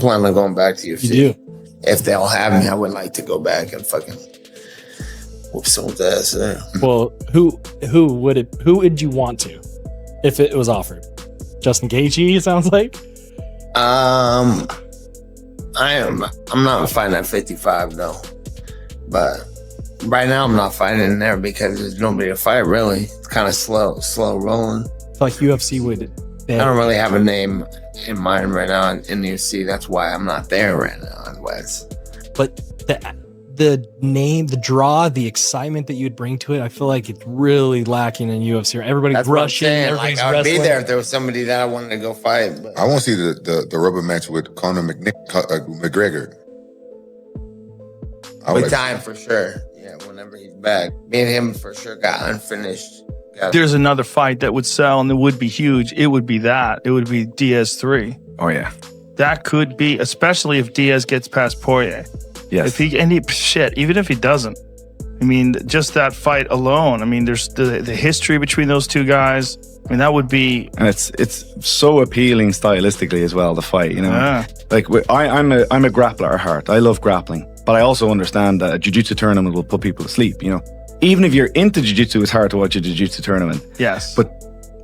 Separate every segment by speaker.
Speaker 1: plan on going back to UFC.
Speaker 2: You do?
Speaker 1: If they'll have me, I would like to go back and fucking whoop someone's ass there.
Speaker 2: Well, who would you want to if it was offered? Justin Gaethje, it sounds like.
Speaker 1: I'm not fighting at 55 though, but right now I'm not fighting in there because there's nobody to fight really. It's kind of slow rolling.
Speaker 2: It's like UFC would.
Speaker 1: I don't really have a name in mind right now in the UFC. That's why I'm not there right now. Otherwise,
Speaker 2: but the name, the draw, the excitement that you'd bring to it, I feel like it's really lacking in UFC. Everybody's rushing. Everybody's
Speaker 1: I'd
Speaker 2: wrestling.
Speaker 1: be there if there was somebody that I wanted to go fight. But
Speaker 3: I want to see the rubber match with Conor McGregor.
Speaker 1: With time for sure. Yeah, whenever he's back. Me and him for sure got unfinished.
Speaker 4: There's another fight that would sell and it would be huge. It would be that. It would be Diaz 3.
Speaker 5: Oh, yeah.
Speaker 4: That could be, especially if Diaz gets past Poirier.
Speaker 5: Yes.
Speaker 4: Even if he doesn't. I mean, just that fight alone. I mean, there's the history between those two guys. I mean, that would be...
Speaker 5: And it's so appealing stylistically as well, the fight, you know?
Speaker 4: Yeah.
Speaker 5: Like, I'm a grappler at heart. I love grappling. But I also understand that a jiu-jitsu tournament will put people to sleep, you know? Even if you're into jiu-jitsu, it's hard to watch a jiu-jitsu tournament.
Speaker 4: Yes.
Speaker 5: But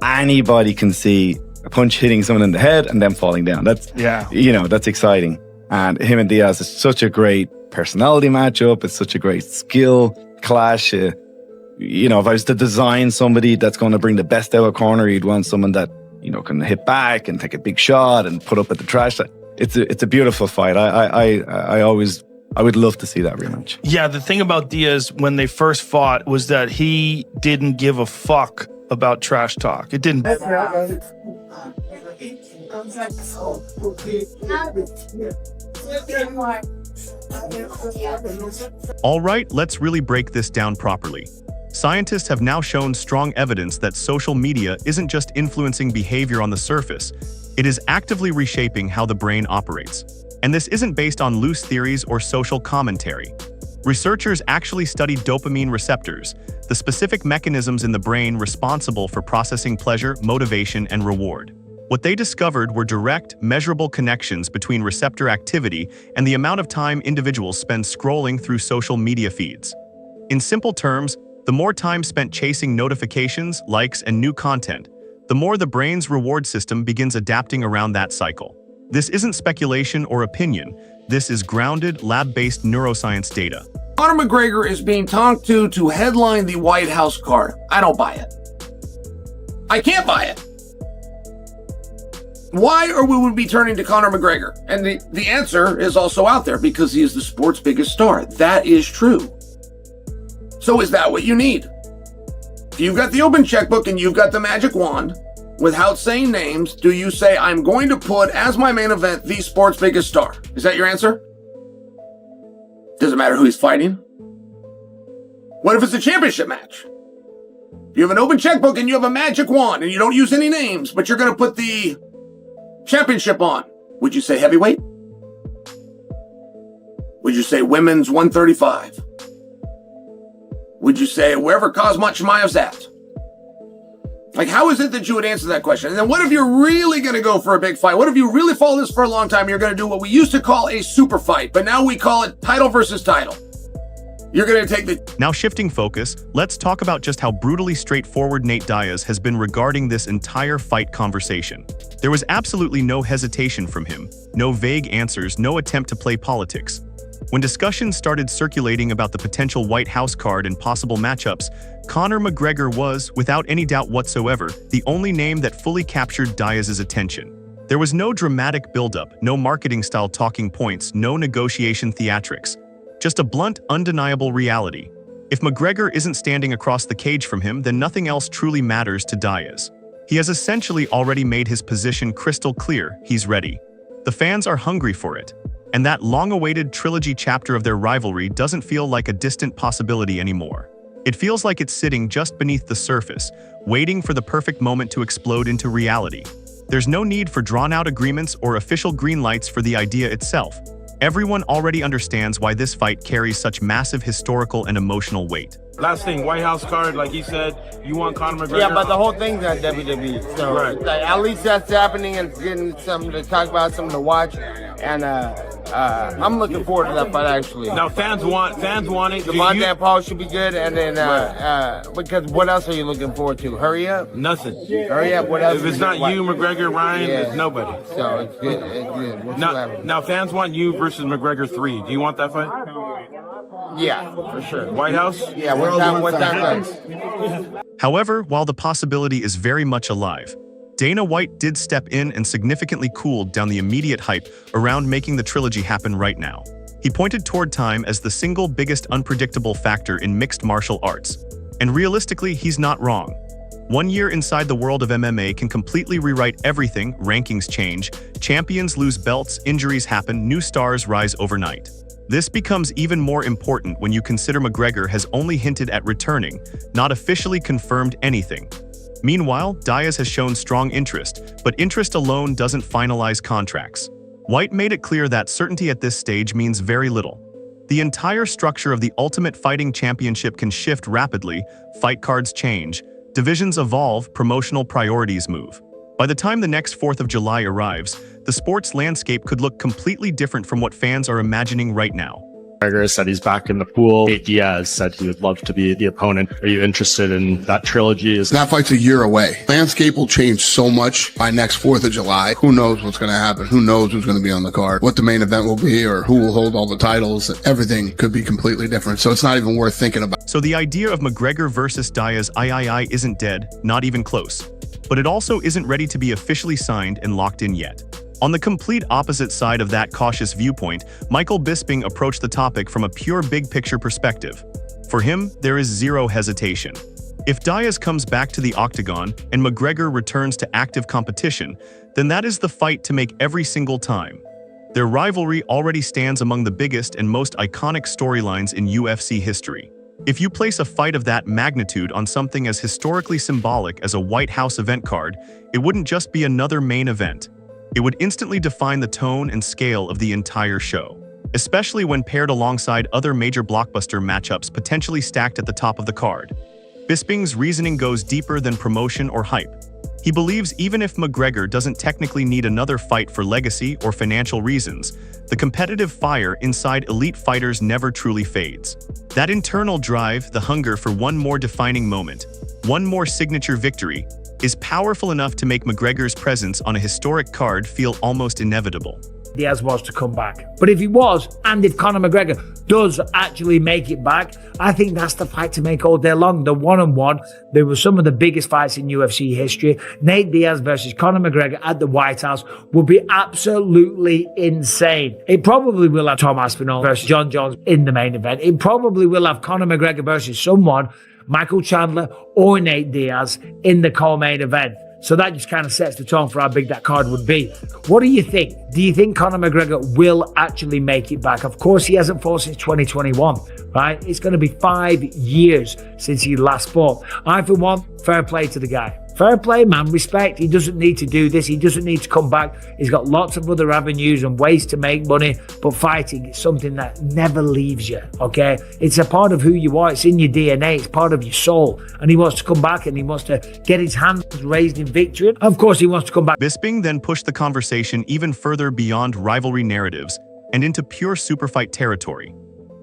Speaker 5: anybody can see a punch hitting someone in the head and them falling down. That's, you know, that's exciting. And him and Diaz is such a great personality matchup. It's such a great skill clash. You know, if I was to design somebody that's going to bring the best out of Conor, you'd want someone that, you know, can hit back and take a big shot and put up at the trash. It's a beautiful fight. I would love to see that rematch.
Speaker 4: Yeah, the thing about Diaz when they first fought was that he didn't give a fuck about trash talk. It didn't.
Speaker 6: All right, let's really break this down properly. Scientists have now shown strong evidence that social media isn't just influencing behavior on the surface, it is actively reshaping how the brain operates. And this isn't based on loose theories or social commentary. Researchers actually studied dopamine receptors, the specific mechanisms in the brain responsible for processing pleasure, motivation, and reward. What they discovered were direct, measurable connections between receptor activity and the amount of time individuals spend scrolling through social media feeds. In simple terms, the more time spent chasing notifications, likes, and new content, the more the brain's reward system begins adapting around that cycle. This isn't speculation or opinion. This is grounded, lab-based neuroscience data.
Speaker 7: Conor McGregor is being talked to headline the White House card. I don't buy it. I can't buy it. Why are we be turning to Conor McGregor? And the answer is also out there, because he is the sport's biggest star. That is true. So is that what you need? If you've got the open checkbook and you've got the magic wand, without saying names, do you say, I'm going to put as my main event the sport's biggest star? Is that your answer? Doesn't matter who he's fighting. What if it's a championship match? You have an open checkbook and you have a magic wand and you don't use any names, but you're going to put the championship on. Would you say heavyweight? Would you say women's 135? Would you say wherever Kazmat Chimaev's at? Like, how is it that you would answer that question? And then what if you're really going to go for a big fight? What if you really follow this for a long time? You're going to do what we used to call a super fight, but now we call it title versus title. You're going to take the...
Speaker 6: Now shifting focus, let's talk about just how brutally straightforward Nate Diaz has been regarding this entire fight conversation. There was absolutely no hesitation from him, no vague answers, no attempt to play politics. When discussions started circulating about the potential White House card and possible matchups, Conor McGregor was, without any doubt whatsoever, the only name that fully captured Diaz's attention. There was no dramatic buildup, no marketing-style talking points, no negotiation theatrics. Just a blunt, undeniable reality. If McGregor isn't standing across the cage from him, then nothing else truly matters to Diaz. He has essentially already made his position crystal clear. He's ready. The fans are hungry for it. And that long-awaited trilogy chapter of their rivalry doesn't feel like a distant possibility anymore. It feels like it's sitting just beneath the surface, waiting for the perfect moment to explode into reality. There's no need for drawn-out agreements or official green lights for the idea itself. Everyone already understands why this fight carries such massive historical and emotional weight.
Speaker 8: Last thing, White House card, like he said, you want Conor McGregor?
Speaker 1: Yeah, but the whole thing's at WWE. So
Speaker 8: Right.
Speaker 1: like, at least that's happening and getting something to talk about, something to watch. And I'm looking forward to that fight actually.
Speaker 8: Now fans want it.
Speaker 1: Devontae and Paul should be good, and then because what else are you looking forward to? Hurry up.
Speaker 8: Nothing.
Speaker 1: Hurry up. What else?
Speaker 8: If it's not you, McGregor, Ryan,
Speaker 1: Yeah.
Speaker 8: it's nobody.
Speaker 1: So it's good. It's good.
Speaker 8: Now fans want you versus McGregor 3. Do you want that fight?
Speaker 1: Yeah, for sure.
Speaker 8: White House?
Speaker 1: Yeah, what time?
Speaker 6: However, while the possibility is very much alive, Dana White did step in and significantly cooled down the immediate hype around making the trilogy happen right now. He pointed toward time as the single biggest unpredictable factor in mixed martial arts. And realistically, he's not wrong. 1 year inside the world of MMA can completely rewrite everything. Rankings change, champions lose belts, injuries happen, new stars rise overnight. This becomes even more important when you consider McGregor has only hinted at returning, not officially confirmed anything. Meanwhile, Diaz has shown strong interest, but interest alone doesn't finalize contracts. White made it clear that certainty at this stage means very little. The entire structure of the Ultimate Fighting Championship can shift rapidly, fight cards change, divisions evolve, promotional priorities move. By the time the next 4th of July arrives, the sports landscape could look completely different from what fans are imagining right now.
Speaker 9: McGregor said he's back in the pool. Diaz said he would love to be the opponent. Are you interested in that trilogy?
Speaker 10: That fight's a year away. Landscape will change so much by next 4th of July. Who knows what's going to happen? Who knows who's going to be on the card? What the main event will be or who will hold all the titles? Everything could be completely different. So it's not even worth thinking about.
Speaker 6: So the idea of McGregor versus Diaz III isn't dead, not even close. But it also isn't ready to be officially signed and locked in yet. On the complete opposite side of that cautious viewpoint, Michael Bisping approached the topic from a pure big-picture perspective. For him, there is zero hesitation. If Diaz comes back to the octagon and McGregor returns to active competition, then that is the fight to make every single time. Their rivalry already stands among the biggest and most iconic storylines in UFC history. If you place a fight of that magnitude on something as historically symbolic as a White House event card, it wouldn't just be another main event. It would instantly define the tone and scale of the entire show, especially when paired alongside other major blockbuster matchups potentially stacked at the top of the card. Bisping's reasoning goes deeper than promotion or hype. He believes even if McGregor doesn't technically need another fight for legacy or financial reasons, the competitive fire inside elite fighters never truly fades. That internal drive, the hunger for one more defining moment, one more signature victory, is powerful enough to make McGregor's presence on a historic card feel almost inevitable.
Speaker 11: Diaz was to come back. But if he was, and if Conor McGregor does actually make it back, I think that's the fight to make all day long. The one-on-one, there were some of the biggest fights in UFC history. Nate Diaz versus Conor McGregor at the White House would be absolutely insane. It probably will have Tom Aspinall versus John Jones in the main event. It probably will have Conor McGregor versus someone, Michael Chandler or Nate Diaz, in the co-main event. So that just kind of sets the tone for how big that card would be. What do you think? Do you think Conor McGregor will actually make it back? Of course, he hasn't fought since 2021, right? It's going to be 5 years since he last fought. I, for one, fair play to the guy. Fair play, man. Respect. He doesn't need to do this. He doesn't need to come back. He's got lots of other avenues and ways to make money. But fighting is something that never leaves you, okay? It's a part of who you are. It's in your DNA. It's part of your soul. And he wants to come back and he wants to get his hands raised in victory. Of course, he wants to come back.
Speaker 6: Bisping then pushed the conversation even further beyond rivalry narratives and into pure superfight territory.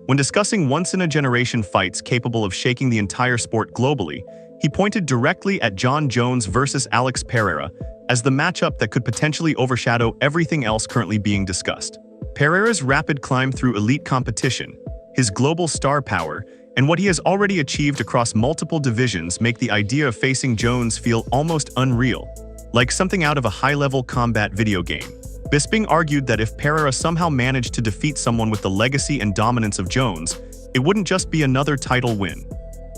Speaker 6: When discussing once-in-a-generation fights capable of shaking the entire sport globally, he pointed directly at Jon Jones versus Alex Pereira as the matchup that could potentially overshadow everything else currently being discussed. Pereira's rapid climb through elite competition, his global star power, and what he has already achieved across multiple divisions make the idea of facing Jones feel almost unreal, like something out of a high-level combat video game. Bisping argued that if Pereira somehow managed to defeat someone with the legacy and dominance of Jones, it wouldn't just be another title win.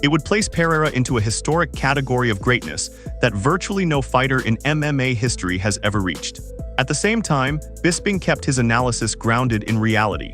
Speaker 6: It would place Pereira into a historic category of greatness that virtually no fighter in MMA history has ever reached. At the same time, Bisping kept his analysis grounded in reality.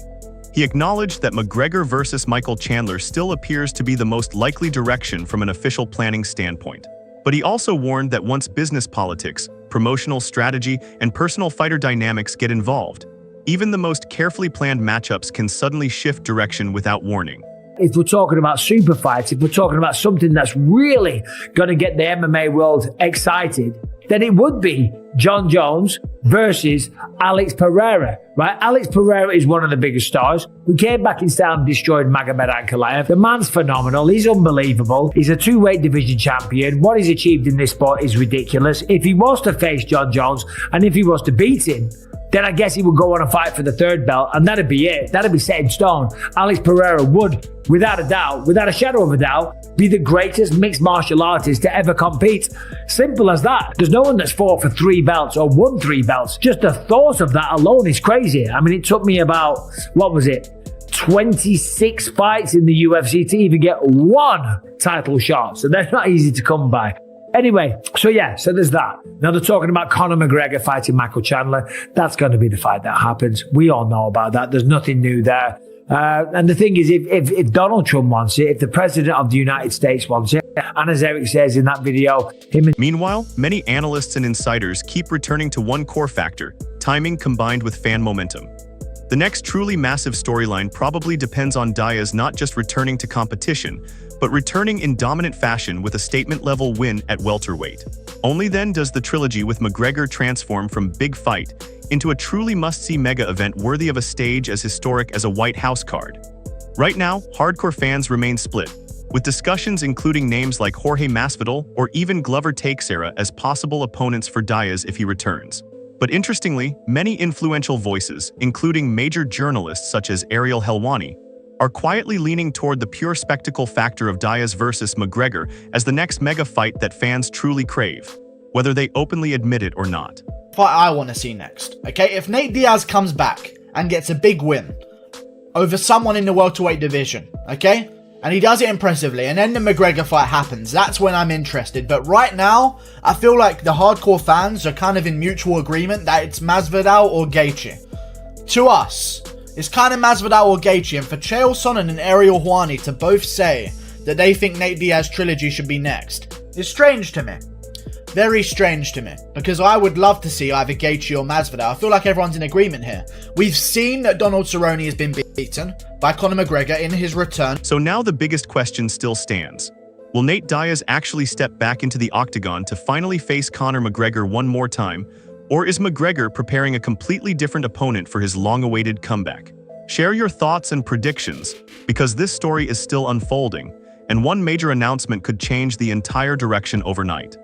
Speaker 6: He acknowledged that McGregor versus Michael Chandler still appears to be the most likely direction from an official planning standpoint. But he also warned that once business politics, promotional strategy, and personal fighter dynamics get involved, even the most carefully planned matchups can suddenly shift direction without warning.
Speaker 11: if we're talking about super fights, if we're talking about something that's really going to get the MMA world excited, then it would be John Jones versus Alex Pereira, right? Alex Pereira is one of the biggest stars who came back in style and destroyed Magomed Ankalaev. The man's phenomenal. He's unbelievable. He's a 2-weight division champion. What he's achieved in this sport is ridiculous. If he was to face John Jones and if he was to beat him, then I guess he would go on and fight for the 3rd belt, and that'd be it. That'd be set in stone. Alex Pereira would, without a doubt, without a shadow of a doubt, be the greatest mixed martial artist to ever compete. Simple as that. There's no one that's fought for 3 belts or won 3 belts. Just the thought of that alone is crazy. I mean, it took me about, 26 fights in the UFC to even get 1 title shot. So they're not easy to come by. Anyway, so there's that. Now they're talking about Conor McGregor fighting Michael Chandler. That's going to be the fight that happens. We all know about that. There's nothing new there. And the thing is, if Donald Trump wants it, if the president of the United States wants it, and as Eric says in that video,
Speaker 6: Meanwhile, many analysts and insiders keep returning to one core factor: timing combined with fan momentum. The next truly massive storyline probably depends on Diaz not just returning to competition, but returning in dominant fashion with a statement-level win at welterweight. Only then does the trilogy with McGregor transform from big fight into a truly must-see mega event worthy of a stage as historic as a White House card. Right now, hardcore fans remain split, with discussions including names like Jorge Masvidal or even Glover Teixeira as possible opponents for Diaz if he returns. But interestingly, many influential voices, including major journalists such as Ariel Helwani, are quietly leaning toward the pure spectacle factor of Diaz versus McGregor as the next mega fight that fans truly crave, whether they openly admit it or not.
Speaker 12: Fight I want to see next, okay? If Nate Diaz comes back and gets a big win over someone in the welterweight division, okay? And he does it impressively, and then the McGregor fight happens, that's when I'm interested. But right now, I feel like the hardcore fans are kind of in mutual agreement that it's Masvidal or Gaethje. To us, it's kind of Masvidal or Gaethje, and for Chael Sonnen and Ariel Helwani to both say that they think Nate Diaz trilogy should be next is strange to me. Very strange to me, because I would love to see either Gaethje or Masvidal. I feel like everyone's in agreement here. We've seen that Donald Cerrone has been beaten by Conor McGregor in his return.
Speaker 6: So now the biggest question still stands. Will Nate Diaz actually step back into the octagon to finally face Conor McGregor one more time, or is McGregor preparing a completely different opponent for his long-awaited comeback? Share your thoughts and predictions, because this story is still unfolding, and one major announcement could change the entire direction overnight.